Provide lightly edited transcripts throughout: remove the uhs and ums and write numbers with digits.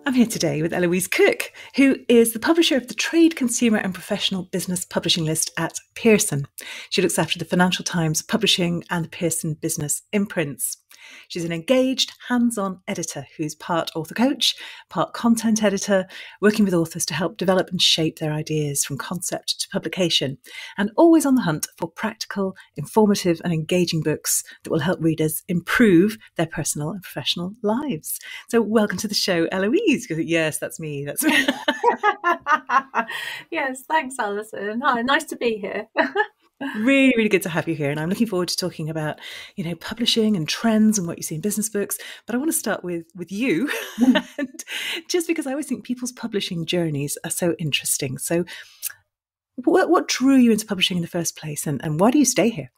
I'm here today with Eloise Cook, who is the publisher of the Trade, Consumer and Professional Business Publishing List at Pearson. She looks after the Financial Times publishing and the Pearson business imprints. She's an engaged, hands-on editor who's part author coach, part content editor, working with authors to help develop and shape their ideas from concept to publication, and always on the hunt for practical, informative and engaging books that will help readers improve their personal and professional lives. So welcome to the show, Eloise. Yes, that's me. That's me. Yes, thanks, Alison. Hi, nice to be here. Really, really good to have you here. And I'm looking forward to talking about, publishing and trends and what you see in business books. But I want to start with you. And just because I always think people's publishing journeys are so interesting. So what drew you into publishing in the first place, and why do you stay here?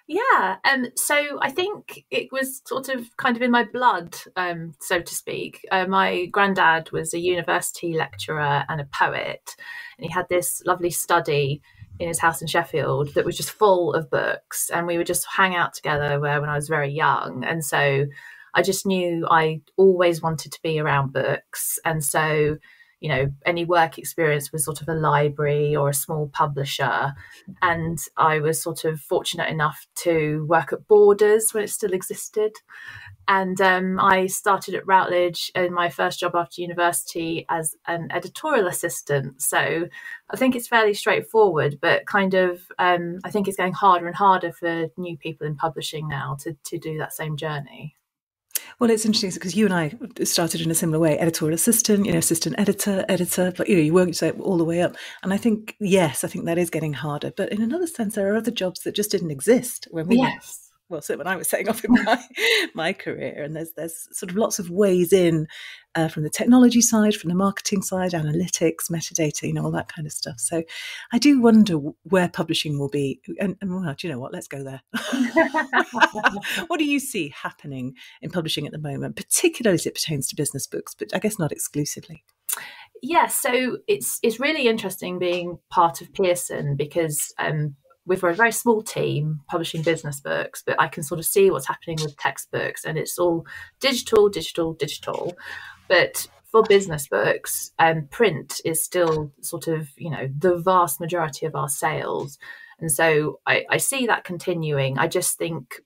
Yeah, so I think it was sort of kind of in my blood, so to speak. My granddad was a university lecturer and a poet, and he had this lovely study in his house in Sheffield that was just full of books, and we would just hang out together when I was very young. And so I just knew I always wanted to be around books. And so, any work experience was sort of a library or a small publisher. And I was sort of fortunate enough to work at Borders when it still existed. And I started at Routledge in my first job after university as an editorial assistant. So I think it's fairly straightforward, but kind of I think it's getting harder and harder for new people in publishing now to do that same journey. Well, it's interesting because you and I started in a similar way, editorial assistant, assistant editor, but you worked all the way up. And I think, yes, I think that is getting harder. But in another sense, there are other jobs that just didn't exist when we Yes. Well, so when I was setting off in my career, and there's sort of lots of ways in from the technology side, from the marketing side, analytics, metadata, all that kind of stuff. So I do wonder where publishing will be. And well, do you know what? Let's go there. What do you see happening in publishing at the moment, particularly as it pertains to business books, but I guess not exclusively? Yeah, so it's really interesting being part of Pearson because we're a very small team publishing business books, but I can sort of see what's happening with textbooks, and it's all digital. But for business books, print is still sort of, the vast majority of our sales. And so I see that continuing. I just think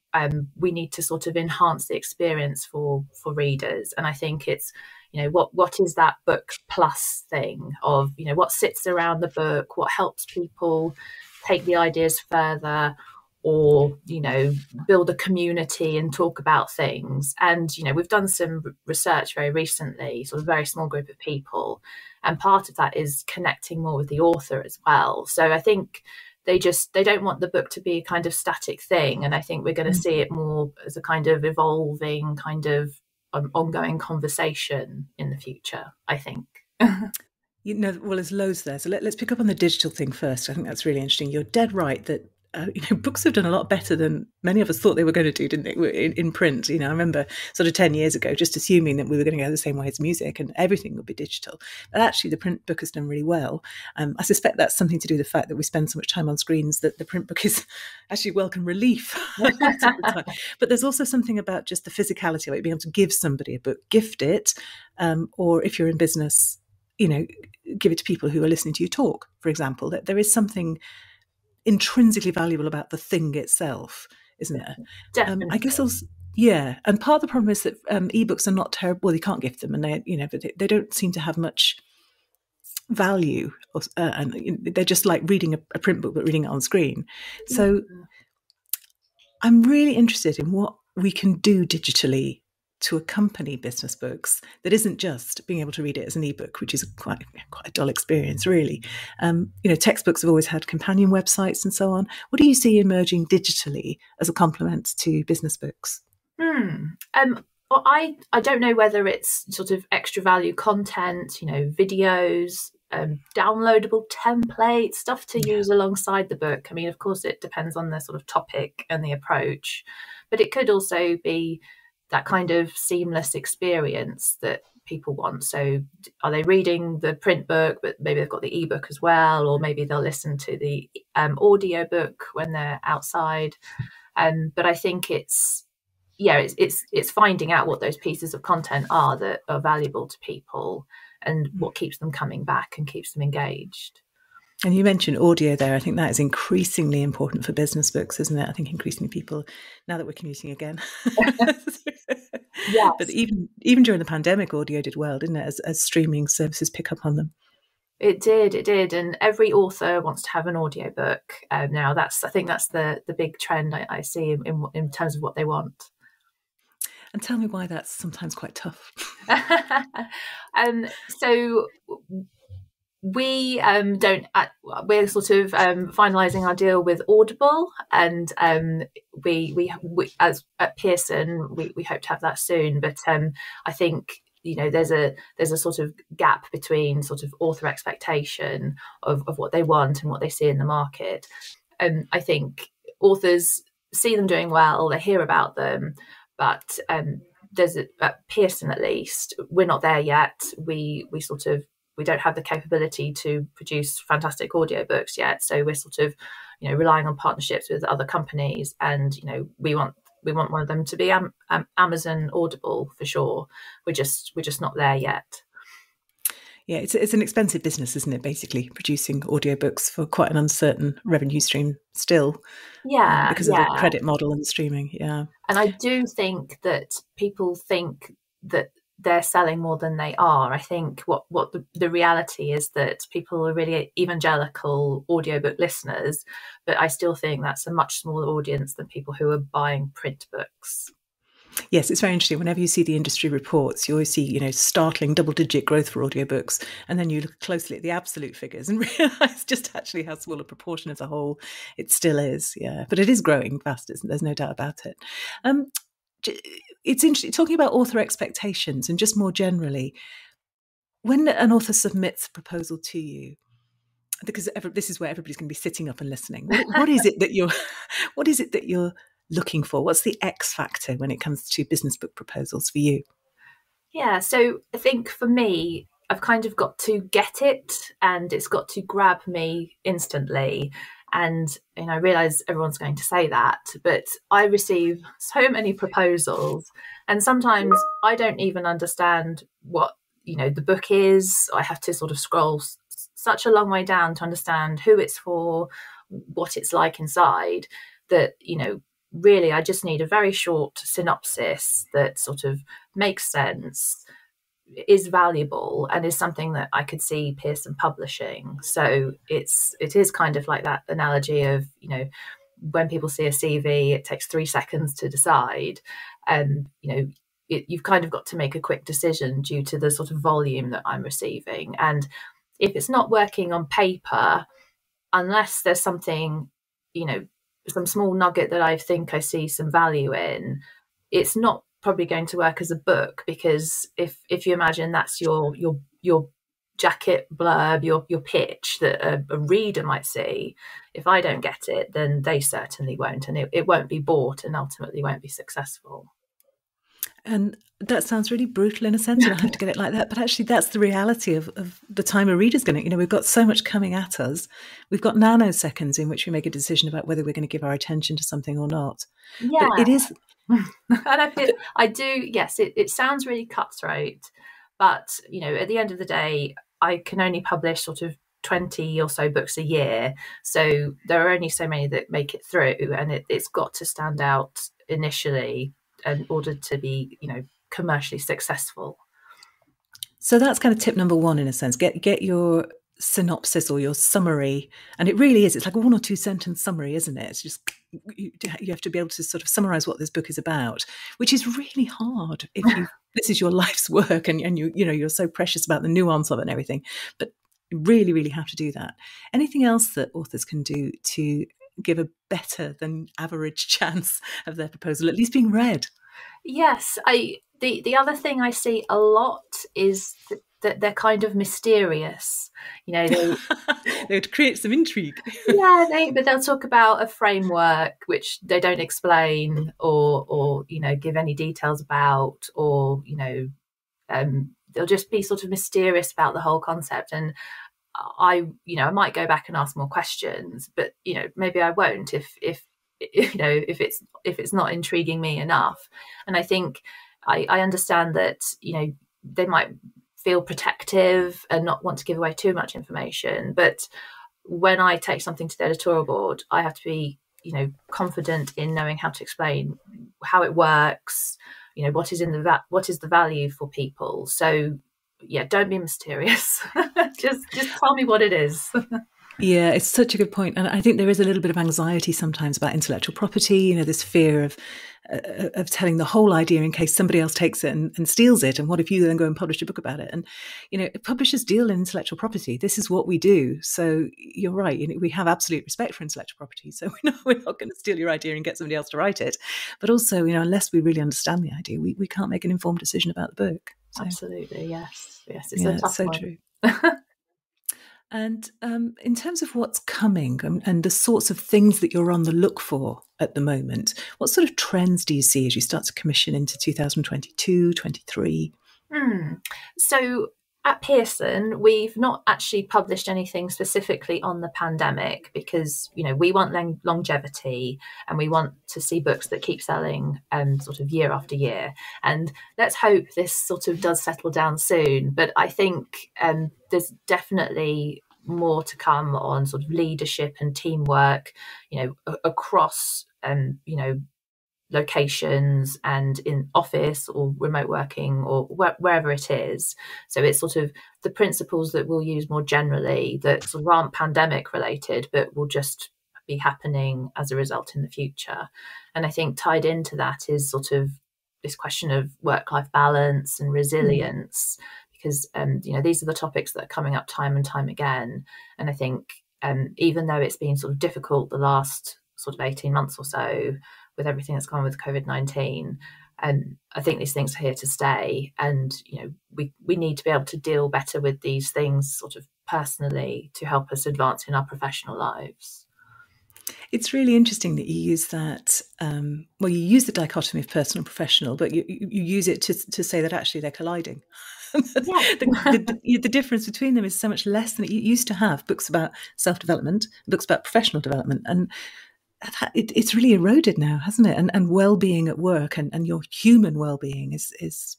we need to sort of enhance the experience for readers. And I think it's, what is that book plus thing of, what sits around the book, what helps people take the ideas further, or, build a community and talk about things. And, we've done some research very recently, sort of a very small group of people. And part of that is connecting more with the author as well. So I think they don't want the book to be a kind of static thing. And I think we're going to see it more as a kind of evolving, kind of ongoing conversation in the future, I think. Well, there's loads there. So let's pick up on the digital thing first. I think that's really interesting. You're dead right that books have done a lot better than many of us thought they were going to do, didn't they? In print, I remember sort of 10 years ago, just assuming that we were going to go the same way as music and everything would be digital. But actually, the print book has done really well. I suspect that's something to do with the fact that we spend so much time on screens that the print book is actually welcome relief. But there's also something about just the physicality of it, being able to give somebody a book, gift it, or if you're in business, give it to people who are listening to you talk, for example. That there is something intrinsically valuable about the thing itself, isn't there? Definitely. I guess also, yeah. And part of the problem is that ebooks are not terrible. Well, you can't gift them, and but they don't seem to have much value, and they're just like reading a print book, but reading it on screen. So I'm really interested in what we can do digitally to accompany business books that isn't just being able to read it as an ebook, which is quite a dull experience, really. Textbooks have always had companion websites and so on. What do you see emerging digitally as a complement to business books? Well, I don't know whether it's sort of extra value content, videos, downloadable templates, stuff to use alongside the book. I mean, of course, it depends on the sort of topic and the approach, but it could also be that kind of seamless experience that people want. So are they reading the print book, but maybe they've got the ebook as well, or maybe they'll listen to the audio book when they're outside. But I think it's yeah, it's finding out what those pieces of content are that are valuable to people and what keeps them coming back and keeps them engaged. And you mentioned audio there. I think that is increasingly important for business books, isn't it? I think increasingly people, now that we're commuting again, but Yes, even during the pandemic, audio did well, didn't it? As streaming services pick up on them. it did, and every author wants to have an audiobook now. I think that's the big trend I see in terms of what they want. And tell me why that's sometimes quite tough. So we don't. We're sort of finalising our deal with Audible, and we as at Pearson we hope to have that soon. But I think there's a sort of gap between sort of author expectation of what they want and what they see in the market. And I think authors see them doing well, they hear about them, but there's at Pearson at least we're not there yet. We don't have the capability to produce fantastic audiobooks yet, so we're sort of relying on partnerships with other companies, and we want one of them to be Amazon Audible for sure. We're just not there yet. Yeah, it's an expensive business, isn't it? Basically, producing audiobooks for quite an uncertain revenue stream still, Yeah, because of the yeah. credit model and the streaming. Yeah. And I do think that people think that they're selling more than they are. I think what the reality is that people are really evangelical audiobook listeners, but I still think that's a much smaller audience than people who are buying print books. Yes, it's very interesting. Whenever you see the industry reports, you always see, startling double-digit growth for audiobooks, and then you look closely at the absolute figures and realise just actually how small a proportion as a whole it still is. Yeah, but it is growing fast, isn't there? There's no doubt about it. It's interesting talking about author expectations, and just more generally, when an author submits a proposal to you, because this is where everybody's going to be sitting up and listening. What is it that you're looking for? What's the X factor when it comes to business book proposals for you? Yeah, so I think for me, I've kind of got to get it and it's got to grab me instantly. And I realise everyone's going to say that, but I receive so many proposals, and sometimes I don't even understand what the book is. I have to sort of scroll such a long way down to understand who it's for, what it's like inside, that really I just need a very short synopsis that sort of makes sense, is valuable, and is something that I could see Pearson publishing. So it is kind of like that analogy of when people see a CV, it takes 3 seconds to decide, and you've kind of got to make a quick decision due to the sort of volume that I'm receiving. And if it's not working on paper, unless there's something, some small nugget that I think I see some value in, it's not probably going to work as a book, because if you imagine that's your jacket blurb, your pitch that a reader might see, if I don't get it, then they certainly won't, and it won't be bought and ultimately won't be successful. And that sounds really brutal in a sense. You don't have to get it like that, but actually that's the reality of the time a reader's going to, we've got so much coming at us. We've got nanoseconds in which we make a decision about whether we're going to give our attention to something or not. Yeah. But it is... And I do, yes, it sounds really cutthroat, but, at the end of the day, I can only publish sort of 20 or so books a year. So there are only so many that make it through, and it's got to stand out initially in order to be, commercially successful. So that's kind of tip number one, in a sense. Get your synopsis or your summary, and it really is. It's like a 1 or 2 sentence summary, isn't it? It's just you have to be able to sort of summarize what this book is about, which is really hard if this is your life's work, and you're so precious about the nuance of it and everything. But you really, really have to do that. Anything else that authors can do to give a better than average chance of their proposal at least being read? Yes, the other thing I see a lot is that they're kind of mysterious. They would create some intrigue. Yeah, but they'll talk about a framework which they don't explain or give any details about, or they'll just be sort of mysterious about the whole concept. And I might go back and ask more questions, but maybe I won't if if it's not intriguing me enough. And I think I understand that they might feel protective and not want to give away too much information, but when I take something to the editorial board, I have to be confident in knowing how to explain how it works, what is what is the value for people. So yeah, don't be mysterious. just tell me what it is. Yeah, it's such a good point. And I think there is a little bit of anxiety sometimes about intellectual property, this fear of telling the whole idea in case somebody else takes it and steals it. And what if you then go and publish a book about it? And, publishers deal in intellectual property. This is what we do. So you're right. We have absolute respect for intellectual property. So we're not going to steal your idea and get somebody else to write it. But also, unless we really understand the idea, we can't make an informed decision about the book. So, absolutely. Yes. It's a tough so one. True. And in terms of what's coming and the sorts of things that you're on the look for at the moment, what sort of trends do you see as you start to commission into 2022, 23? So at Pearson, we've not actually published anything specifically on the pandemic because, we want longevity and we want to see books that keep selling sort of year after year. And let's hope this sort of does settle down soon. But I think there's definitely more to come on sort of leadership and teamwork, across, locations and in office or remote working or wherever it is. So it's sort of the principles that we'll use more generally that sort of aren't pandemic related, but will just be happening as a result in the future. And I think tied into that is sort of this question of work-life balance and resilience, because, these are the topics that are coming up time and time again. And I think even though it's been sort of difficult the last sort of 18 months or so, with everything that's gone on with COVID-19. And I think these things are here to stay. And, we need to be able to deal better with these things sort of personally to help us advance in our professional lives. It's really interesting that you use that. You use the dichotomy of personal and professional, but you use it to say that actually they're colliding. The difference between them is so much less than it used to have. Books about self-development, books about professional development. And it's really eroded now, hasn't it? And well-being at work and your human well-being is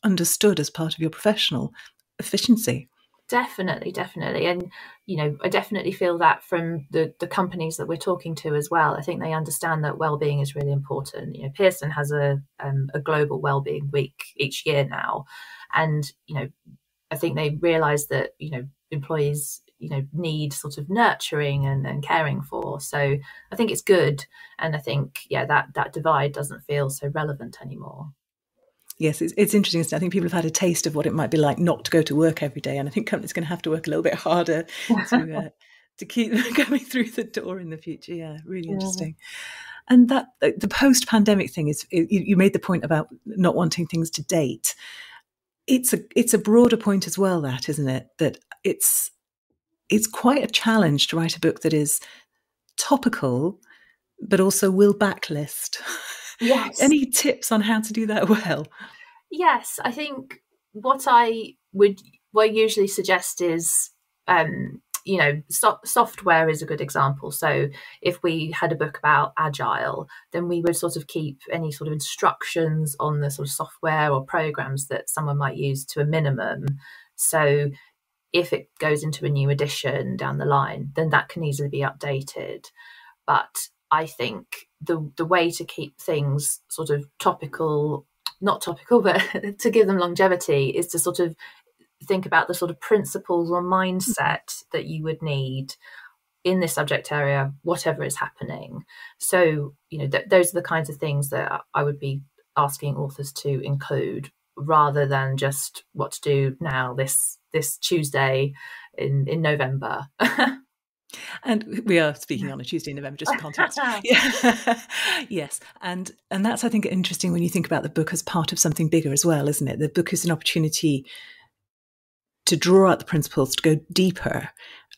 understood as part of your professional efficiency. Definitely. And, I definitely feel that from the companies that we're talking to as well. I think they understand that well-being is really important. Pearson has a global well-being week each year now. And, I think they realise that, employees need sort of nurturing and caring for. So I think it's good. And I think, that divide doesn't feel so relevant anymore. Yes, it's interesting. I think people have had a taste of what it might be like not to go to work every day. And I think companies are going to have to work a little bit harder to keep them going through the door in the future. Yeah, really interesting. And that the post-pandemic thing is, you made the point about not wanting things to date. It's a broader point as well, that, isn't it? That it's quite a challenge to write a book that is topical, but also will backlist. Yes. Any tips on how to do that well? Yes, I think what I usually suggest is, software is a good example. So if we had a book about agile, then we would sort of keep any sort of instructions on the sort of software or programs that someone might use to a minimum. So if it goes into a new edition down the line, then that can easily be updated. But I think the way to keep things sort of not topical, but to give them longevity is to sort of think about the sort of principles or mindset that you would need in this subject area, whatever is happening. So, those are the kinds of things that I would be asking authors to include, rather than just what to do now this Tuesday in November. And we are speaking on a Tuesday in November, just for context. Yeah. Yes. And that's, I think, interesting when you think about the book as part of something bigger as well, isn't it? The book is an opportunity to draw out the principles, to go deeper.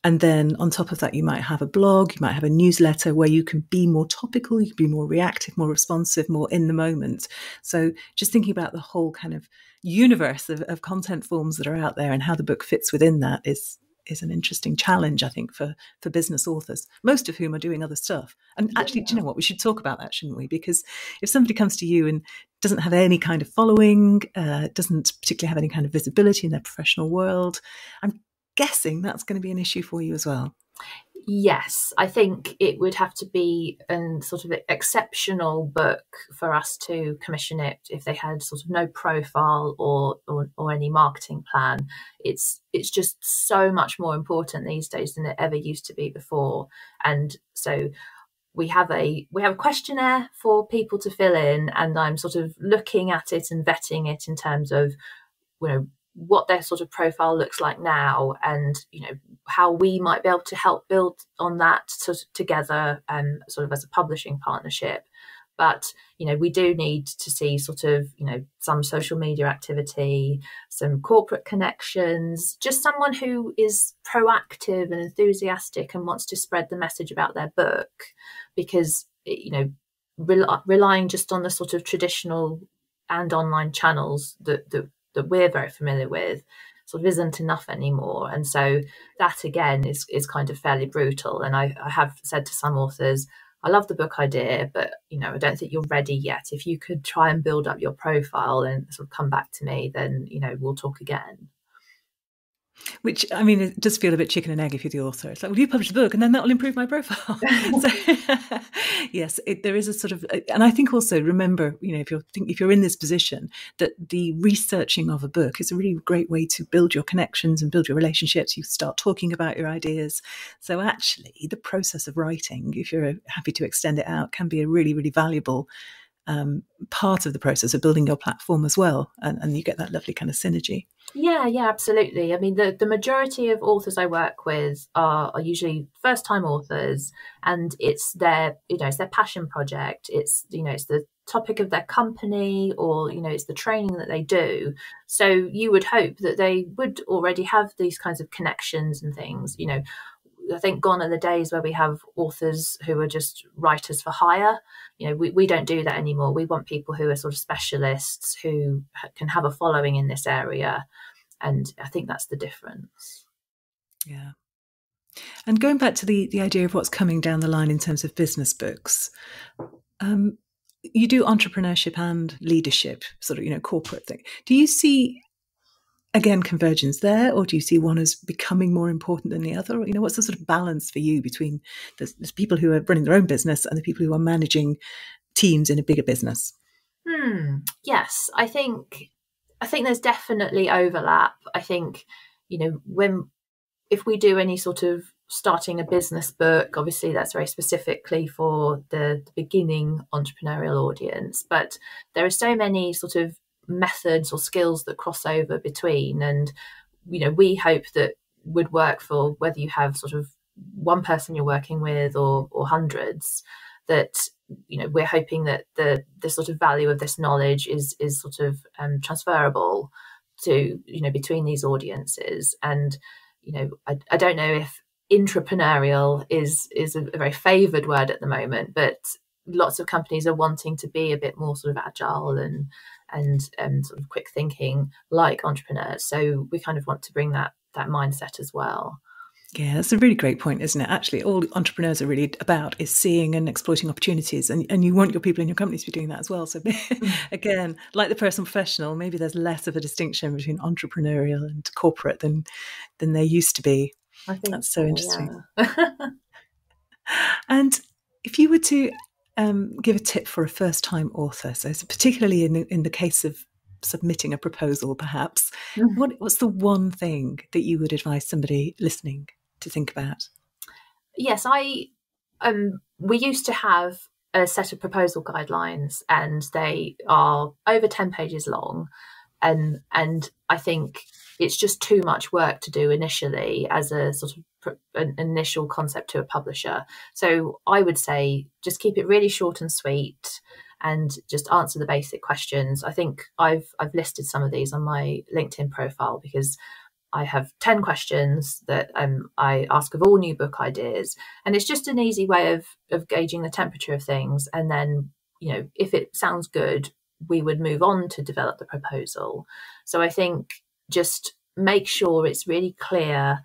And then on top of that, you might have a blog, you might have a newsletter where you can be more topical, you can be more reactive, more responsive, more in the moment. So just thinking about the whole kind of universe of content forms that are out there and how the book fits within that is is an interesting challenge, I think, for business authors, most of whom are doing other stuff. And actually, do you know what? We should talk about that, shouldn't we? Because if somebody comes to you and doesn't have any kind of following, doesn't particularly have any kind of visibility in their professional world, I'm guessing that's going to be an issue for you as well. Yes, I think it would have to be a sort of exceptional book for us to commission it if they had sort of no profile or any marketing plan. It's just so much more important these days than it ever used to be before. And so we have a questionnaire for people to fill in, and I'm sort of looking at it and vetting it in terms of, you know, what their sort of profile looks like now, and how we might be able to help build on that sort of together, sort of as a publishing partnership. But we do need to see sort of some social media activity, some corporate connections, just someone who is proactive and enthusiastic and wants to spread the message about their book, because relying just on the sort of traditional and online channels that we're very familiar with sort of isn't enough anymore. And so that again is kind of fairly brutal. And I have said to some authors, I love the book idea, but I don't think you're ready yet. If you could try and build up your profile and sort of come back to me, then we'll talk again. Which, I mean, it does feel a bit chicken and egg if you're the author. It's like, well, you publish the book and then that will improve my profile. So, yes, there is a sort of, and I think also remember, if you're in this position, that the researching of a book is a really great way to build your connections and build your relationships. You start talking about your ideas. So actually, the process of writing, if you're happy to extend it out, can be a really, really valuable part of the process of building your platform as well. And you get that lovely kind of synergy. Yeah, absolutely. I mean, the majority of authors I work with are usually first-time authors, and it's their passion project. It's it's the topic of their company, or it's the training that they do. So you would hope that they would already have these kinds of connections and things. I think gone are the days where we have authors who are just writers for hire. We don't do that anymore. We want people who are sort of specialists who can have a following in this area. And I think that's the difference. Yeah. And going back to the idea of what's coming down the line in terms of business books, you do entrepreneurship and leadership, sort of, corporate thing. Do you see, again, convergence there, or do you see one as becoming more important than the other? What's the sort of balance for you between the people who are running their own business and the people who are managing teams in a bigger business? Yes, I think there's definitely overlap. I think, if we do any sort of starting a business book, obviously that's very specifically for the beginning entrepreneurial audience, but there are so many sort of methods or skills that cross over between, and we hope that would work for whether you have sort of one person you're working with or hundreds, that we're hoping that the sort of value of this knowledge is sort of transferable to between these audiences. And I don't know if intrapreneurial is a very favored word at the moment, but lots of companies are wanting to be a bit more sort of agile and sort of quick thinking like entrepreneurs. So we kind of want to bring that mindset as well. Yeah, that's a really great point, isn't it? Actually, all entrepreneurs are really about is seeing and exploiting opportunities, and you want your people in your companies to be doing that as well. So again, like the personal professional, maybe there's less of a distinction between entrepreneurial and corporate than there used to be. I think that's so interesting. Yeah. And if you were to give a tip for a first-time author, so particularly in the case of submitting a proposal, perhaps, what's the one thing that you would advise somebody listening to think about? Yes, we used to have a set of proposal guidelines, and they are over 10 pages long, and I think it's just too much work to do initially as a sort of an initial concept to a publisher. So I would say just keep it really short and sweet, and just answer the basic questions. I think I've listed some of these on my LinkedIn profile, because I have 10 questions that I ask of all new book ideas. And it's just an easy way of gauging the temperature of things. And then, if it sounds good, we would move on to develop the proposal. So I think just make sure it's really clear,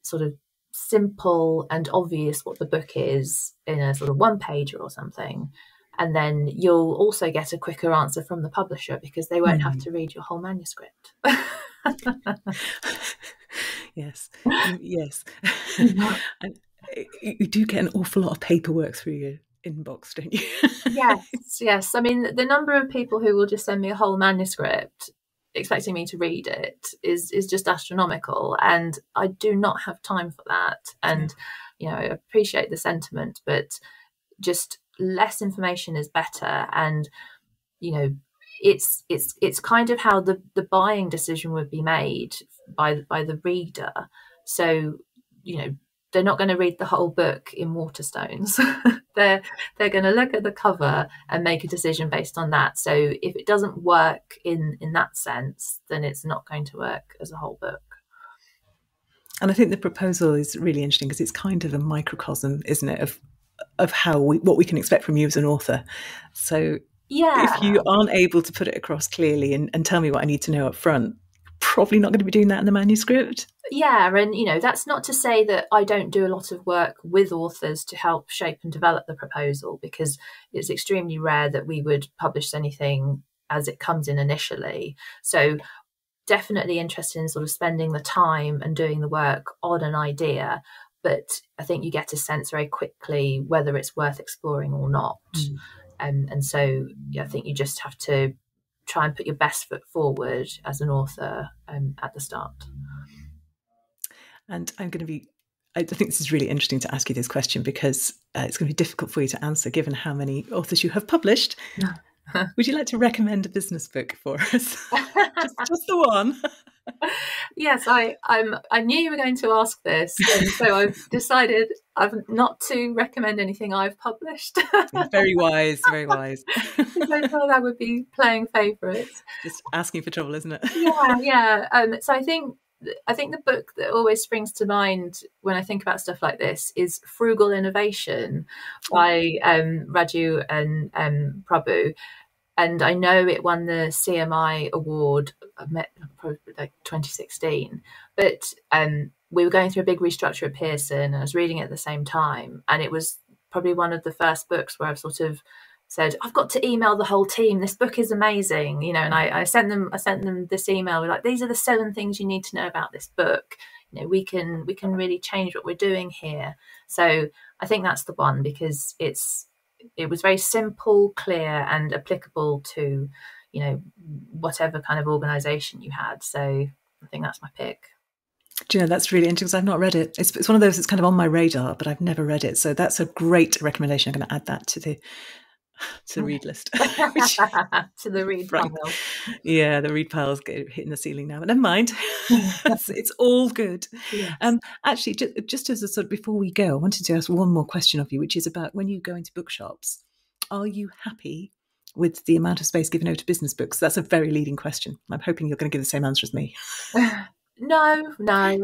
sort of simple and obvious what the book is in a sort of one pager or something. And then you'll also get a quicker answer from the publisher because they won't have to read your whole manuscript. Yes, yes. And you do get an awful lot of paperwork through your inbox, don't you? Yes. I mean, the number of people who will just send me a whole manuscript expecting me to read it is just astronomical, and I do not have time for that. And I appreciate the sentiment, but just less information is better. And it's kind of how the buying decision would be made by the reader. So they're not going to read the whole book in Waterstones. they're going to look at the cover and make a decision based on that. So if it doesn't work in that sense, then it's not going to work as a whole book. And I think the proposal is really interesting because it's kind of a microcosm, isn't it, of how what we can expect from you as an author. So if you aren't able to put it across clearly and tell me what I need to know up front, probably not going to be doing that in the manuscript. Yeah, and that's not to say that I don't do a lot of work with authors to help shape and develop the proposal, because it's extremely rare that we would publish anything as it comes in initially. So definitely interested in sort of spending the time and doing the work on an idea, but I think you get a sense very quickly whether it's worth exploring or not. And so I think you just have to try and put your best foot forward as an author at the start. And I think this is really interesting to ask you this question because it's going to be difficult for you to answer given how many authors you have published. Would you like to recommend a business book for us? just the one. Yes, I knew you were going to ask this, and so I've decided not to recommend anything I've published. Very wise, very wise. Because I thought that would be playing favourites. Just asking for trouble, isn't it? Yeah. So I think the book that always springs to mind when I think about stuff like this is Frugal Innovation by Raju and Prabhu. And I know it won the CMI award, probably like 2016. But we were going through a big restructure at Pearson, and I was reading it at the same time. And it was probably one of the first books where I've sort of said, I've got to email the whole team. This book is amazing, and I sent them this email with like, these are the 7 things you need to know about this book. We can really change what we're doing here. So I think that's the one, because it was very simple, clear, and applicable to, whatever kind of organisation you had. So I think that's my pick. Do you know, that's really interesting because I've not read it. It's one of those that's kind of on my radar, but I've never read it. So that's a great recommendation. I'm going to add that to the read list. To the read pile. Yeah, the read pile's hitting the ceiling now, but never mind. it's all good. Yes. Actually, just as a sort of before we go, I wanted to ask one more question of you, which is about when you go into bookshops, are you happy with the amount of space given over to business books? That's a very leading question. I'm hoping you're going to give the same answer as me. No.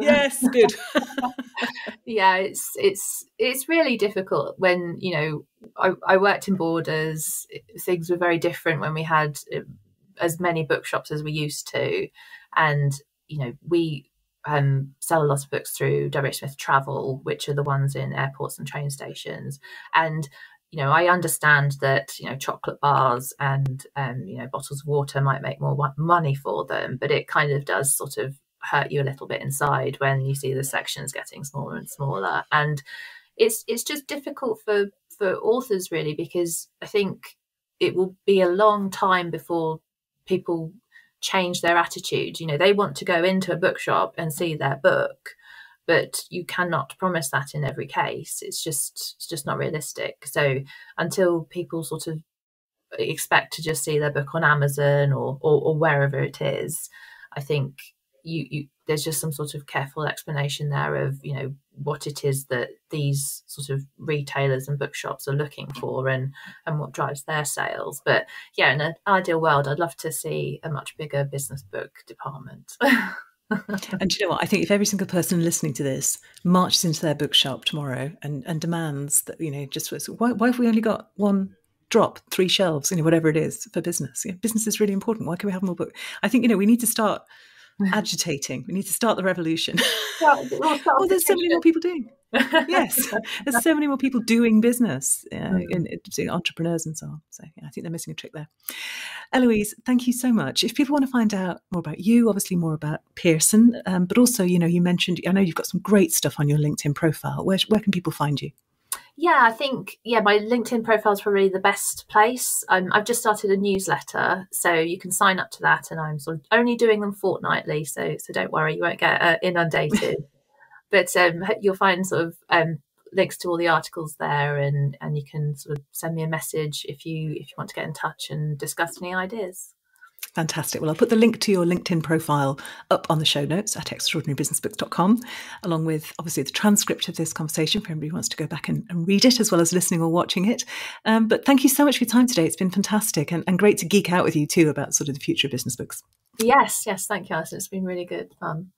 Yes, good. Yeah, it's really difficult when, I worked in Borders. Things were very different when we had as many bookshops as we used to. And, we sell a lot of books through W. Smith Travel, which are the ones in airports and train stations. And, I understand that, chocolate bars and, bottles of water might make more money for them, but it kind of does sort of hurt you a little bit inside when you see the sections getting smaller and smaller. And it's just difficult for authors, really, because I think it will be a long time before people change their attitude. They want to go into a bookshop and see their book, but you cannot promise that in every case. It's just not realistic. So until people sort of expect to just see their book on Amazon or wherever it is, I think there's just some sort of careful explanation there of what it is that these sort of retailers and bookshops are looking for and what drives their sales. But yeah, in an ideal world, I'd love to see a much bigger business book department. And do you know what? I think if every single person listening to this marches into their bookshop tomorrow and demands that, just why have we only got one drop, 3 shelves, whatever it is for business? Business is really important. Why can we have more book? I think, we need to start agitating. We need to start the revolution. We'll start Well, there's so many more people doing. Yes, there's so many more people doing business, entrepreneurs and so on. So yeah, I think they're missing a trick there. Eloise, thank you so much. If people want to find out more about you, obviously more about Pearson, but also, you mentioned, I know you've got some great stuff on your LinkedIn profile. Where can people find you? Yeah, I think, my LinkedIn profile is probably the best place. I've just started a newsletter, so you can sign up to that, and I'm sort of only doing them fortnightly, so don't worry, you won't get inundated. But you'll find sort of links to all the articles there, and you can sort of send me a message if you want to get in touch and discuss any ideas. Fantastic. Well, I'll put the link to your LinkedIn profile up on the show notes at extraordinarybusinessbooks.com, along with obviously the transcript of this conversation for anybody who wants to go back and read it, as well as listening or watching it. But thank you so much for your time today. It's been fantastic and great to geek out with you too about sort of the future of business books. Yes, thank you, Alison. It's been really good fun.